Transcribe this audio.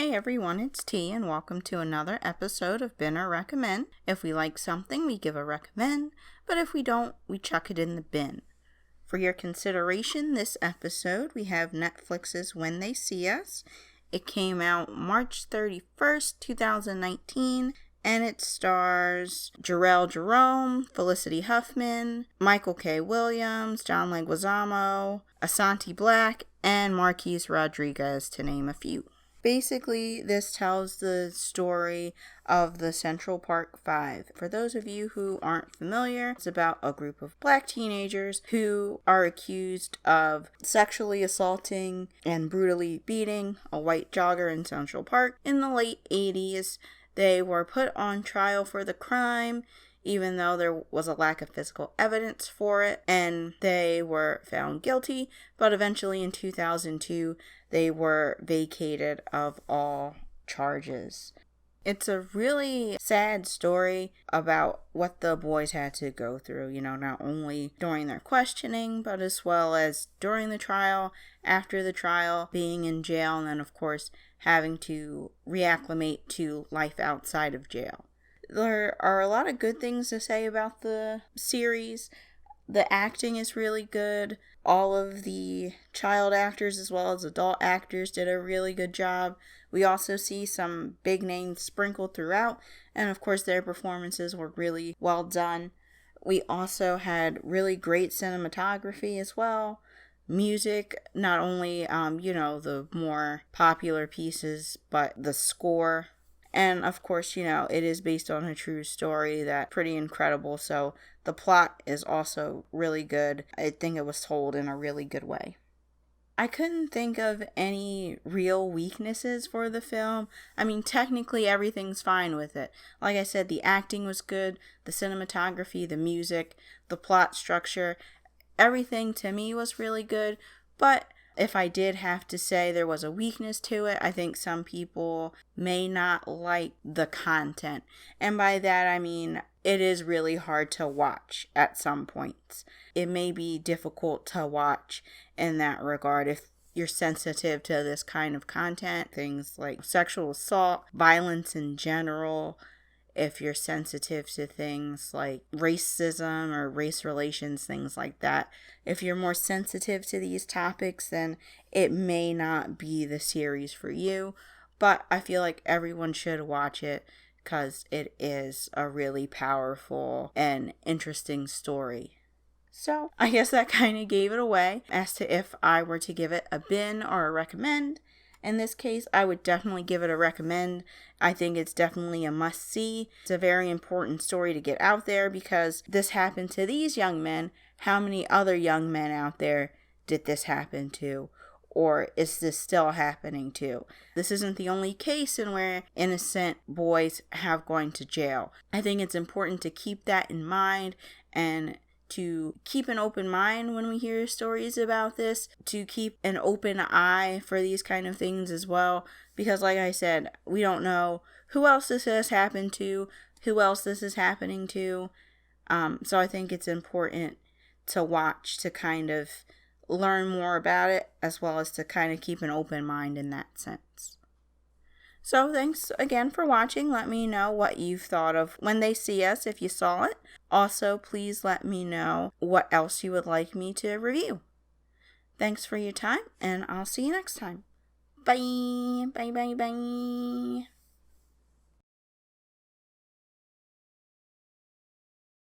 Hey everyone, it's T, and welcome to another episode of Bin or Recommend. If we like something, we give a recommend, but if we don't, we chuck it in the bin. For your consideration this episode, we have Netflix's When They See Us. It came out March 31st, 2019, and it stars Jharrel Jerome, Felicity Huffman, Michael K. Williams, John Leguizamo, Asante Black, and Marquise Rodriguez, to name a few. Basically, this tells the story of the Central Park Five. For those of you who aren't familiar, it's about a group of black teenagers who are accused of sexually assaulting and brutally beating a white jogger in Central Park in the late 80s. They were put on trial for the crime, even though there was a lack of physical evidence for it, and they were found guilty, but eventually in 2002, they were vacated of all charges. It's a really sad story about what the boys had to go through, not only during their questioning, but as well as during the trial, after the trial, being in jail, and then, of course, having to reacclimate to life outside of jail. There are a lot of good things to say about the series. The acting is really good. All of the child actors as well as adult actors did a really good job. We also see some big names sprinkled throughout, and of course their performances were really well done. We also had really great cinematography as well. Music, not only, the more popular pieces, but the score. And of course, it is based on a true story that's pretty incredible. So the plot is also really good. I think it was told in a really good way. I couldn't think of any real weaknesses for the film. I mean, technically everything's fine with it. Like I said, the acting was good, the cinematography, the music, the plot structure. Everything to me was really good, but if I did have to say there was a weakness to it, I think some people may not like the content. And by that, I mean, it is really hard to watch at some points. It may be difficult to watch in that regard if you're sensitive to this kind of content, things like sexual assault, violence in general. If you're sensitive to things like racism or race relations, things like that. If you're more sensitive to these topics, then it may not be the series for you. But I feel like everyone should watch it because it is a really powerful and interesting story. So I guess that kind of gave it away as to if I were to give it a bin or a recommend. In this case, I would definitely give it a recommend. I think it's definitely a must-see. It's a very important story to get out there because this happened to these young men. How many other young men out there did this happen to? Or is this still happening to? This isn't the only case in where innocent boys have gone to jail. I think it's important to keep that in mind and to keep an open mind when we hear stories about this, to keep an open eye for these kind of things as well, because like I said, we don't know who else this has happened to, who else this is happening to, so I think it's important to watch to kind of learn more about it, as well as to kind of keep an open mind in that sense. So thanks again for watching. Let me know what you've thought of When They See Us if you saw it. Also, please let me know what else you would like me to review. Thanks for your time, and I'll see you next time. Bye. Bye, bye, bye.